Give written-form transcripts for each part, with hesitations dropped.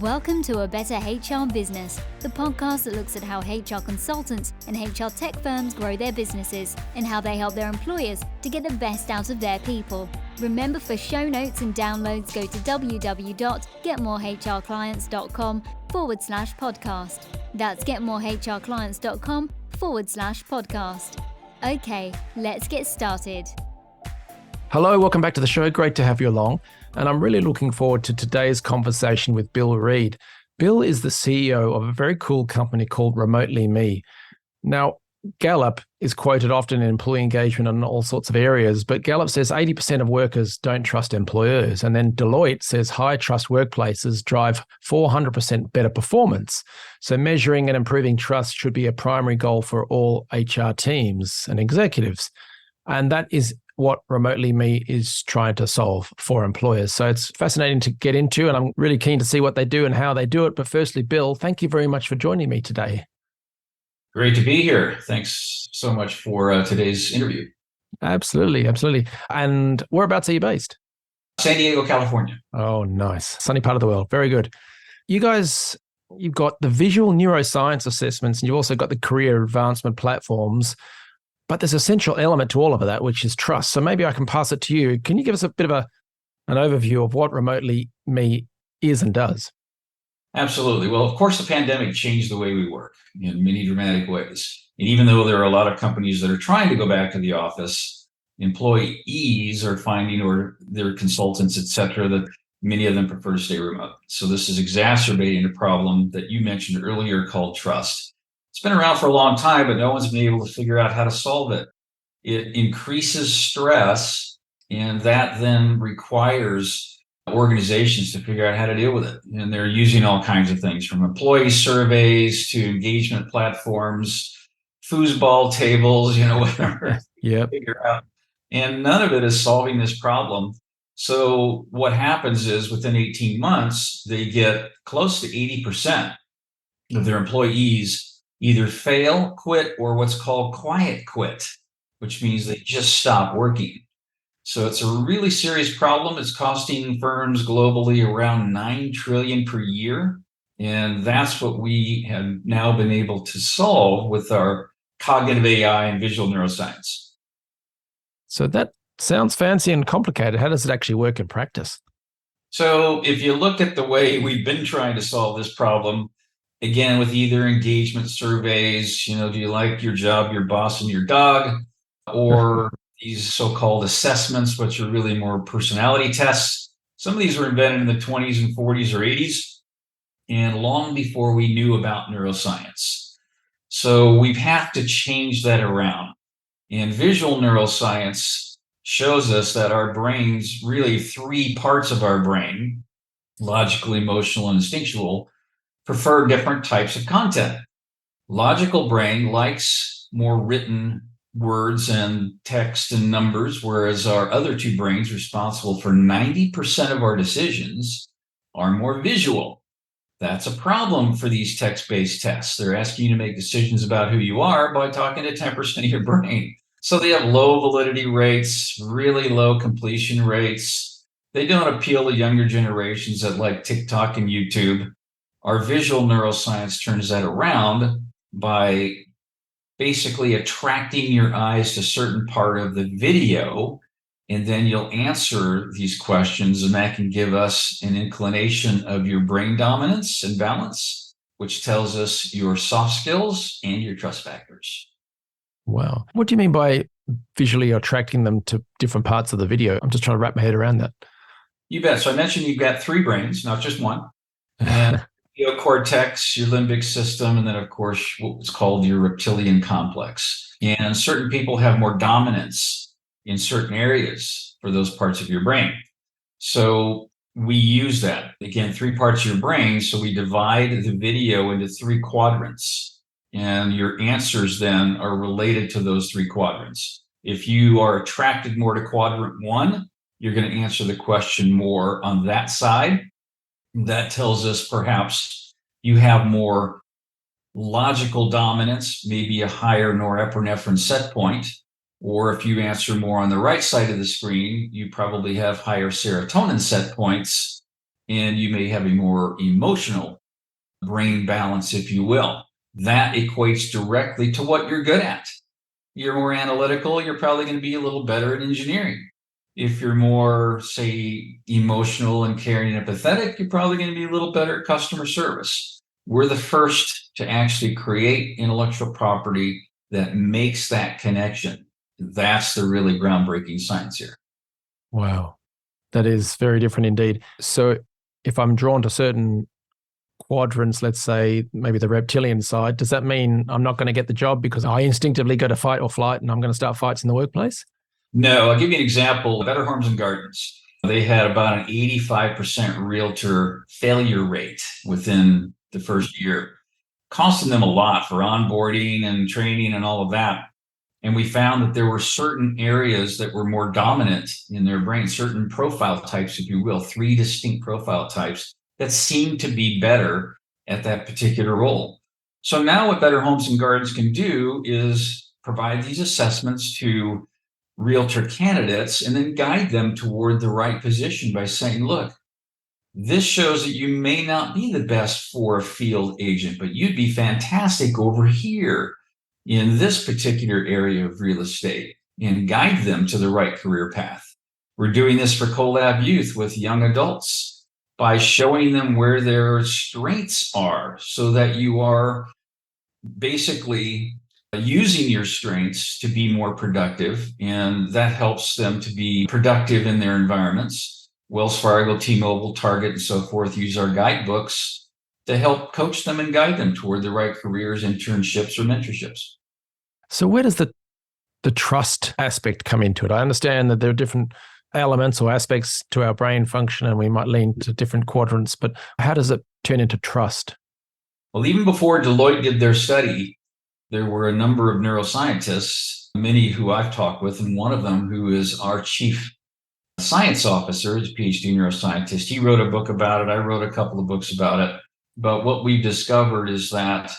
Welcome to A Better HR Business, the podcast that looks at how HR consultants and HR tech firms grow their businesses and how they help their employers to get the best out of their people. Remember, for show notes and downloads, go to www.getmorehrclients.com/podcast. That's getmorehrclients.com/podcast. Okay, let's get started. Hello, welcome back to the show. Great to have you along. And I'm really looking forward to today's conversation with Bill Reed. Bill is the CEO of a very cool company called Remotely Me. Now, Gallup is quoted often in employee engagement in all sorts of areas, but Gallup says 80% of workers don't trust employers. And then Deloitte says high trust workplaces drive 400% better performance. So measuring and improving trust should be a primary goal for all HR teams and executives. And that is what Remotely Me is trying to solve for employers. So it's fascinating to get into, and I'm really keen to see what they do and how they do it. But firstly, Bill, thank you very much for joining me today. Great to be here. Thanks so much for today's interview. Absolutely. And whereabouts are you based? San Diego, California. Oh, nice. Sunny part of the world. Very good. You guys, you've got the visual neuroscience assessments, and you've also got the career advancement platforms. But there's a central element to all of that, which is trust. So maybe I can pass it to you. Can you give us a bit of an overview of what Remotely Me is and does? Absolutely. Well, of course, the pandemic changed the way we work in many dramatic ways. And even though there are a lot of companies that are trying to go back to the office, employees are finding, or their consultants, et cetera, that many of them prefer to stay remote. So this is exacerbating a problem that you mentioned earlier called trust. It's been around for a long time, but no one's been able to figure out how to solve it. It increases stress, and that then requires organizations to figure out how to deal with it. And they're using all kinds of things, from employee surveys to engagement platforms, foosball tables, whatever. Yeah. Figure out. And none of it is solving this problem. So what happens is within 18 months, they get close to 80% of their employees either fail, quit, or what's called quiet quit, which means they just stop working. So it's a really serious problem. It's costing firms globally around $9 trillion per year. And that's what we have now been able to solve with our cognitive AI and visual neuroscience. So that sounds fancy and complicated. How does it actually work in practice? So if you look at the way we've been trying to solve this problem, again, with either engagement surveys, do you like your job, your boss, and your dog, or these so-called assessments, which are really more personality tests. Some of these were invented in the 20s and 40s or 80s, and long before we knew about neuroscience. So we've had to change that around. And visual neuroscience shows us that our brains, really three parts of our brain, logical, emotional, and instinctual, prefer different types of content. Logical brain likes more written words and text and numbers, whereas our other two brains, responsible for 90% of our decisions, are more visual. That's a problem for these text-based tests. They're asking you to make decisions about who you are by talking to 10% of your brain. So they have low validity rates, really low completion rates. They don't appeal to younger generations that like TikTok and YouTube. Our visual neuroscience turns that around by basically attracting your eyes to a certain part of the video, and then you'll answer these questions, and that can give us an inclination of your brain dominance and balance, which tells us your soft skills and your trust factors. Wow. What do you mean by visually attracting them to different parts of the video? I'm just trying to wrap my head around that. You bet. So I mentioned you've got three brains, not just one. And neocortex, your limbic system, and then, of course, what's called your reptilian complex. And certain people have more dominance in certain areas for those parts of your brain. So we use that. Again, three parts of your brain. So we divide the video into three quadrants. And your answers then are related to those three quadrants. If you are attracted more to quadrant one, you're going to answer the question more on that side. That tells us perhaps you have more logical dominance, maybe a higher norepinephrine set point, or if you answer more on the right side of the screen, you probably have higher serotonin set points, and you may have a more emotional brain balance, if you will. That equates directly to what you're good at. You're more analytical, you're probably going to be a little better at engineering. If you're more, say, emotional and caring and empathetic, you're probably going to be a little better at customer service. We're the first to actually create intellectual property that makes that connection. That's the really groundbreaking science here. Wow. That is very different indeed. So if I'm drawn to certain quadrants, let's say maybe the reptilian side, does that mean I'm not going to get the job because I instinctively go to fight or flight and I'm going to start fights in the workplace? No, I'll give you an example. Better Homes and Gardens. They had about an 85% realtor failure rate within the first year, costing them a lot for onboarding and training and all of that. And we found that there were certain areas that were more dominant in their brain, certain profile types, if you will, 3 distinct profile types that seemed to be better at that particular role. So now what Better Homes and Gardens can do is provide these assessments to realtor candidates and then guide them toward the right position by saying, look, this shows that you may not be the best for a field agent, but you'd be fantastic over here in this particular area of real estate, and guide them to the right career path. We're doing this for Collab Youth with young adults by showing them where their strengths are so that you are basically using your strengths to be more productive, and that helps them to be productive in their environments. Wells Fargo, T-Mobile, Target, and so forth use our guidebooks to help coach them and guide them toward the right careers, internships, or mentorships. So where does the trust aspect come into it? I understand that there are different elements or aspects to our brain function, and we might lean to different quadrants, but how does it turn into trust? Well, even before Deloitte did their study, there were a number of neuroscientists, many who I've talked with, and one of them who is our chief science officer, is a PhD neuroscientist. He wrote a book about it. I wrote a couple of books about it. But what we've discovered is that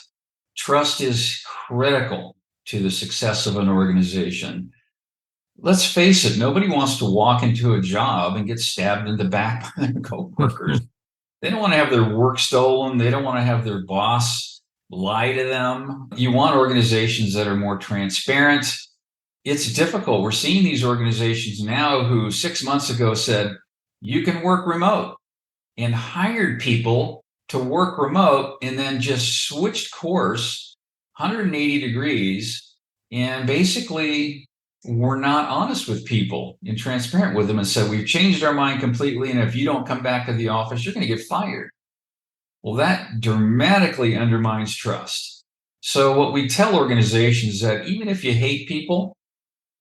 trust is critical to the success of an organization. Let's face it, nobody wants to walk into a job and get stabbed in the back by their coworkers. They don't want to have their work stolen. They don't want to have their boss lie to them. You want organizations that are more transparent. It's difficult. We're seeing these organizations now who 6 months ago said, you can work remote, and hired people to work remote and then just switched course 180 degrees and basically were not honest with people and transparent with them and said, we've changed our mind completely, and if you don't come back to the office, you're going to get fired. Well, that dramatically undermines trust. So what we tell organizations is that even if you hate people,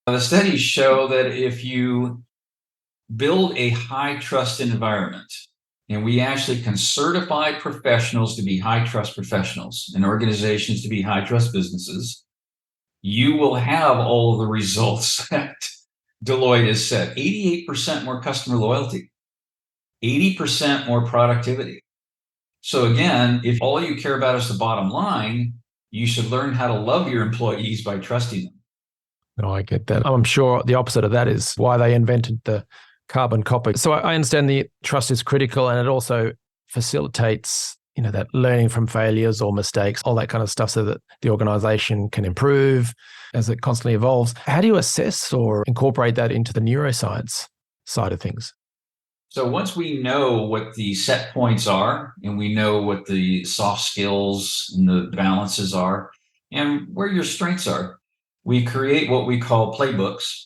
the studies show that if you build a high trust environment, and we actually can certify professionals to be high trust professionals and organizations to be high trust businesses, you will have all of the results that Deloitte has said. 88% more customer loyalty, 80% more productivity. So again, if all you care about is the bottom line, you should learn how to love your employees by trusting them. No, I get that. I'm sure the opposite of that is why they invented the carbon copy. So I understand the trust is critical, and it also facilitates, that learning from failures or mistakes, all that kind of stuff, so that the organization can improve as it constantly evolves. How do you assess or incorporate that into the neuroscience side of things? So once we know what the set points are, and we know what the soft skills and the balances are, and where your strengths are, we create what we call playbooks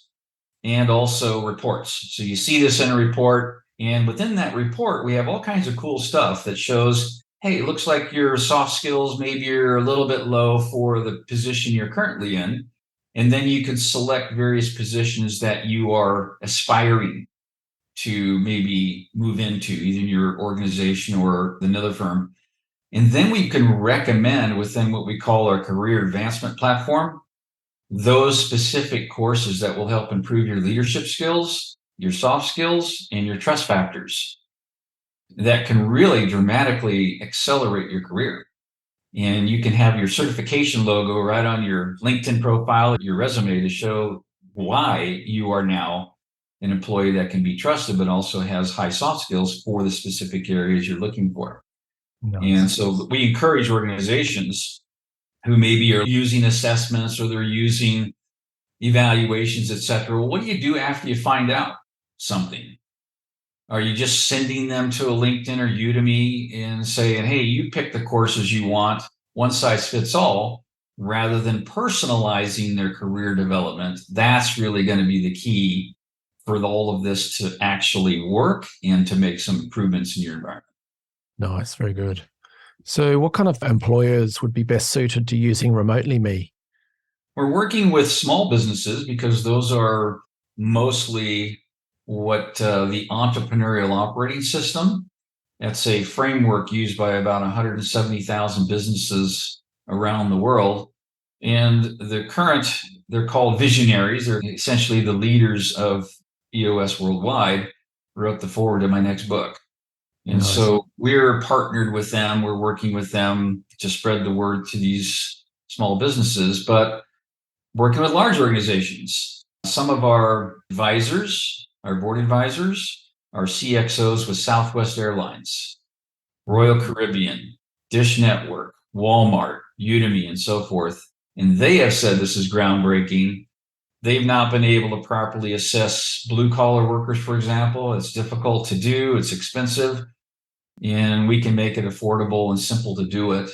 and also reports. So you see this in a report, and within that report, we have all kinds of cool stuff that shows, hey, it looks like your soft skills, maybe you're a little bit low for the position you're currently in. And then you can select various positions that you are aspiring to maybe move into, either in your organization or another firm. And then we can recommend within what we call our career advancement platform, those specific courses that will help improve your leadership skills, your soft skills, and your trust factors that can really dramatically accelerate your career. And you can have your certification logo right on your LinkedIn profile, your resume, to show why you are now an employee that can be trusted, but also has high soft skills for the specific areas you're looking for. Nice. And so we encourage organizations who maybe are using assessments or they're using evaluations, et cetera. Well, what do you do after you find out something? Are you just sending them to a LinkedIn or Udemy and saying, hey, you pick the courses you want, one size fits all, rather than personalizing their career development? That's really going to be the key for all of this to actually work and to make some improvements in your environment. Nice, very good. So what kind of employers would be best suited to using Remotely Me? We're working with small businesses because those are mostly what the entrepreneurial operating system. That's a framework used by about 170,000 businesses around the world. And they're called visionaries. They're essentially the leaders of EOS worldwide, wrote the foreword to my next book. And Nice. So we're partnered with them. We're working with them to spread the word to these small businesses, but working with large organizations. Some of our advisors, our board advisors, are CXOs with Southwest Airlines, Royal Caribbean, Dish Network, Walmart, Udemy, and so forth. And they have said this is groundbreaking. They've not been able to properly assess blue collar workers, for example. It's difficult to do, it's expensive, and we can make it affordable and simple to do it.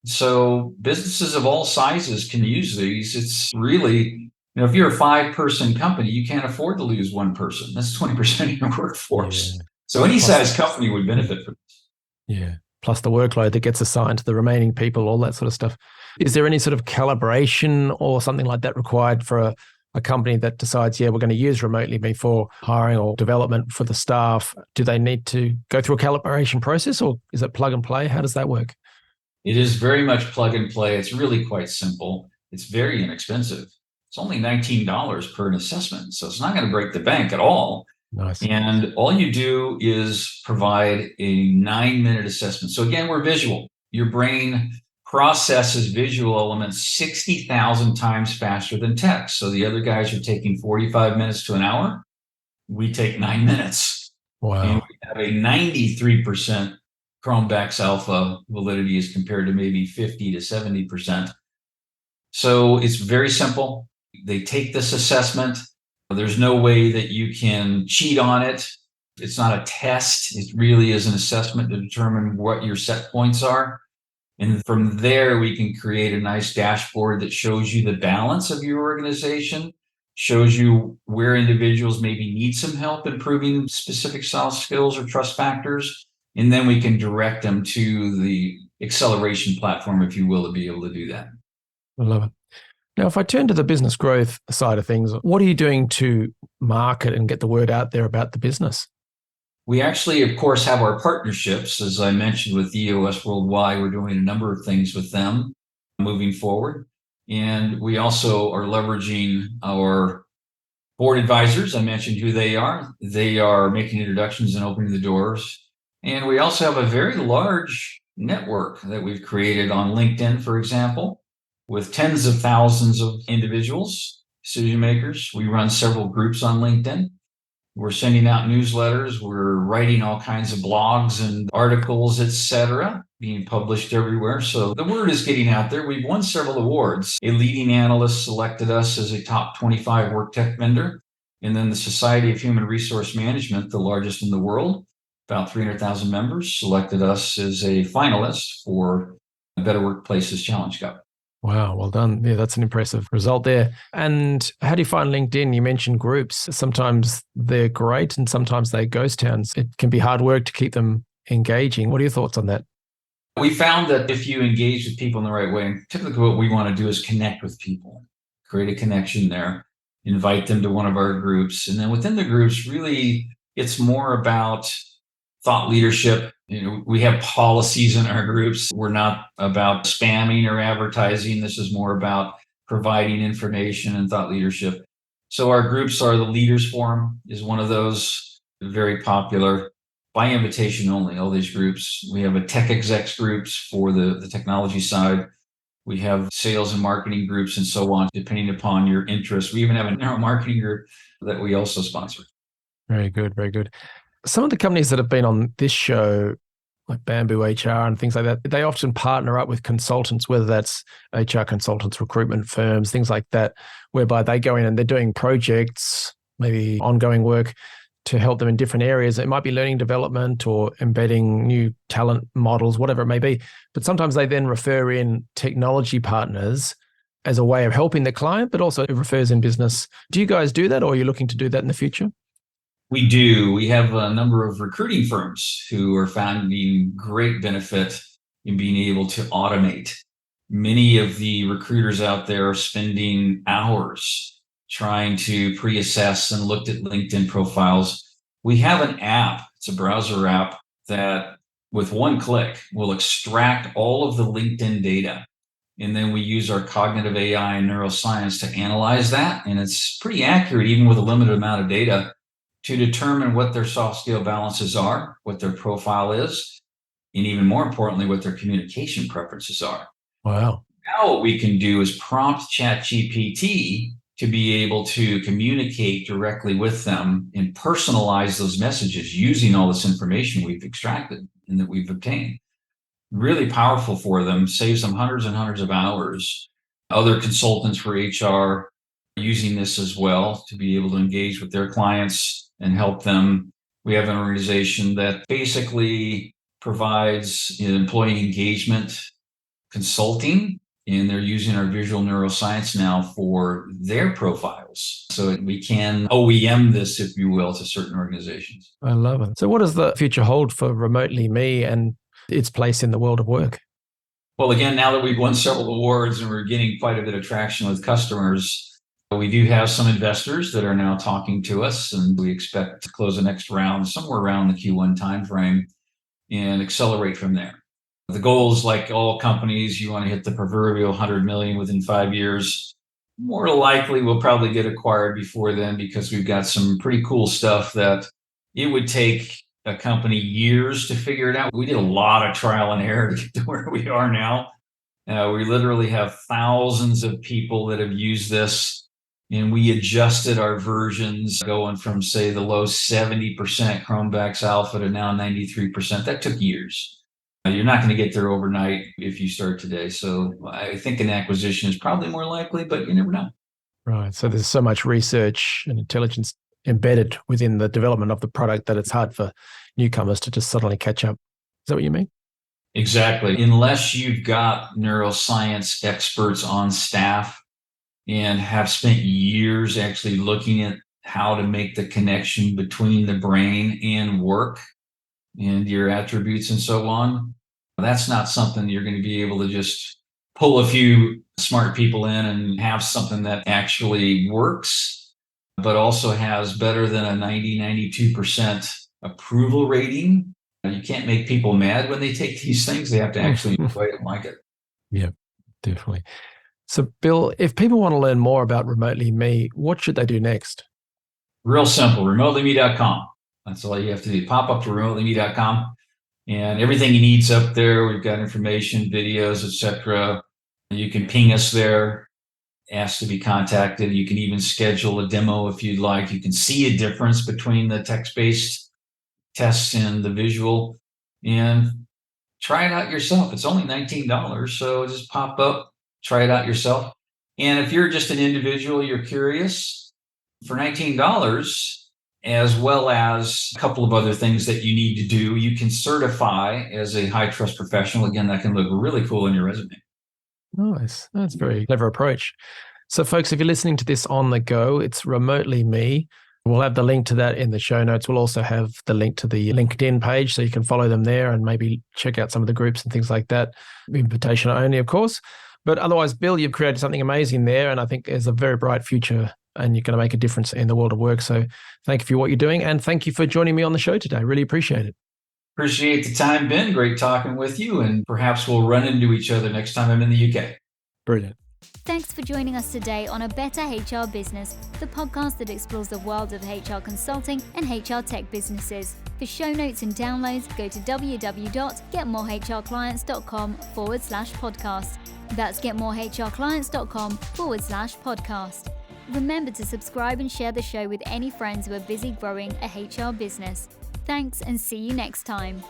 So businesses of all sizes can use these. It's really, if you're a 5-person company, you can't afford to lose one person. That's 20% of your workforce. Yeah. So any size company would benefit from this. Yeah. Plus the workload that gets assigned to the remaining people, all that sort of stuff. Is there any sort of calibration or something like that required for a company that decides, yeah, we're going to use Remotely Me for hiring or development for the staff? Do they need to go through a calibration process, or is it plug and play? How does that work? It is very much plug and play. It's really quite simple. It's very inexpensive. It's only $19 per an assessment. So it's not going to break the bank at all. Nice. And all you do is provide a 9-minute assessment. So again, we're visual. Your brain processes visual elements 60,000 times faster than text. So the other guys are taking 45 minutes to an hour. We take 9 minutes. Wow. And we have a 93% Chromebax alpha validity as compared to maybe 50 to 70%. So it's very simple. They take this assessment. There's no way that you can cheat on it. It's not a test. It really is an assessment to determine what your set points are. And from there, we can create a nice dashboard that shows you the balance of your organization, shows you where individuals maybe need some help improving specific soft skills or trust factors. And then we can direct them to the acceleration platform, if you will, to be able to do that. I love it. Now, if I turn to the business growth side of things, what are you doing to market and get the word out there about the business? We actually, of course, have our partnerships. As I mentioned with EOS Worldwide, we're doing a number of things with them moving forward. And we also are leveraging our board advisors. I mentioned who they are. They are making introductions and opening the doors. And we also have a very large network that we've created on LinkedIn, for example, with tens of thousands of individuals, decision makers. We run several groups on LinkedIn. We're sending out newsletters. We're writing all kinds of blogs and articles, etc., being published everywhere. So the word is getting out there. We've won several awards. A leading analyst selected us as a top 25 work tech vendor. And then the Society of Human Resource Management, the largest in the world, about 300,000 members, selected us as a finalist for a Better Workplaces Challenge Cup. Wow, well done. Yeah, that's an impressive result there. And how do you find LinkedIn? You mentioned groups. Sometimes they're great and sometimes they're ghost towns. It can be hard work to keep them engaging. What are your thoughts on that? We found that if you engage with people in the right way, and typically what we want to do is connect with people, create a connection there, invite them to one of our groups. And then within the groups, really, it's more about thought leadership. We have policies in our groups. We're not about spamming or advertising. This is more about providing information and thought leadership. So our groups are the Leaders Forum is one of those, very popular, by invitation only, all these groups. We have a tech execs groups for the technology side. We have sales and marketing groups and so on, depending upon your interest. We even have a neuromarketing group that we also sponsor. Very good, very good. Some of the companies that have been on this show, like Bamboo HR and things like that, they often partner up with consultants, whether that's HR consultants, recruitment firms, things like that, whereby they go in and they're doing projects, maybe ongoing work to help them in different areas. It might be learning development or embedding new talent models, whatever it may be. But sometimes they then refer in technology partners as a way of helping the client, but also it refers in business. Do you guys do that, or are you looking to do that in the future? We do. We have a number of recruiting firms who are finding great benefit in being able to automate. Many of the recruiters out there are spending hours trying to pre-assess and look at LinkedIn profiles. We have an app, it's a browser app that with one click will extract all of the LinkedIn data. And then we use our cognitive AI and neuroscience to analyze that. And it's pretty accurate, even with a limited amount of data, to determine what their soft skill balances are, what their profile is, and even more importantly, what their communication preferences are. Wow. Now what we can do is prompt ChatGPT to be able to communicate directly with them and personalize those messages using all this information we've extracted and that we've obtained. Really powerful for them, saves them hundreds and hundreds of hours. Other consultants for HR are using this as well to be able to engage with their clients and help them. We have an organization that basically provides employee engagement consulting, and they're using our visual neuroscience now for their profiles. So we can OEM this, if you will, to certain organizations. I love it. So what does the future hold for Remotely Me and its place in the world of work? Well, again, now that we've won several awards and we're getting quite a bit of traction with customers, we do have some investors that are now talking to us, and we expect to close the next round somewhere around the Q1 timeframe and accelerate from there. The goal is, like all companies, you want to hit the proverbial 100 million within 5 years. More likely, we'll probably get acquired before then because we've got some pretty cool stuff that it would take a company years to figure it out. We did a lot of trial and error to get to where we are now. We literally have thousands of people that have used this, and we adjusted our versions going from, say, the low 70% Chromebax Alpha to now 93%. That took years. You're not going to get there overnight if you start today. So I think an acquisition is probably more likely, but you never know. Right. So there's so much research and intelligence embedded within the development of the product that it's hard for newcomers to just suddenly catch up. Is that what you mean? Exactly. Unless you've got neuroscience experts on staff and have spent years actually looking at how to make the connection between the brain and work and your attributes and so on, that's not something you're going to be able to just pull a few smart people in and have something that actually works, but also has better than a 92% approval rating. You can't make people mad when they take these things. They have to actually enjoy it and like it. Yeah, definitely. So, Bill, if people want to learn more about Remotely Me, what should they do next? Real simple, remotelymE.com. That's all you have to do. Pop up to remotelymE.com, and everything you need's up there. We've got information, videos, etc. You can ping us there, ask to be contacted. You can even schedule a demo if you'd like. You can see a difference between the text-based tests and the visual, and try it out yourself. It's only $19, so just pop up, try it out yourself. And if you're just an individual, you're curious, for $19, as well as a couple of other things that you need to do, you can certify as a high trust professional. Again, that can look really cool in your resume. Nice. That's a very clever approach. So, folks, if you're listening to this on the go, it's Remotely Me. We'll have the link to that in the show notes. We'll also have the link to the LinkedIn page so you can follow them there and maybe check out some of the groups and things like that. Invitation only, of course. But otherwise, Bill, you've created something amazing there, and I think there's a very bright future and you're going to make a difference in the world of work. So thank you for what you're doing, and thank you for joining me on the show today. Really appreciate it. Appreciate the time, Ben. Great talking with you, and perhaps we'll run into each other next time I'm in the UK. Brilliant. Thanks for joining us today on A Better HR Business, the podcast that explores the world of HR consulting and HR tech businesses. For show notes and downloads, go to www.getmorehrclients.com/podcast. That's getmorehrclients.com/podcast. Remember to subscribe and share the show with any friends who are busy growing a HR business. Thanks, and see you next time.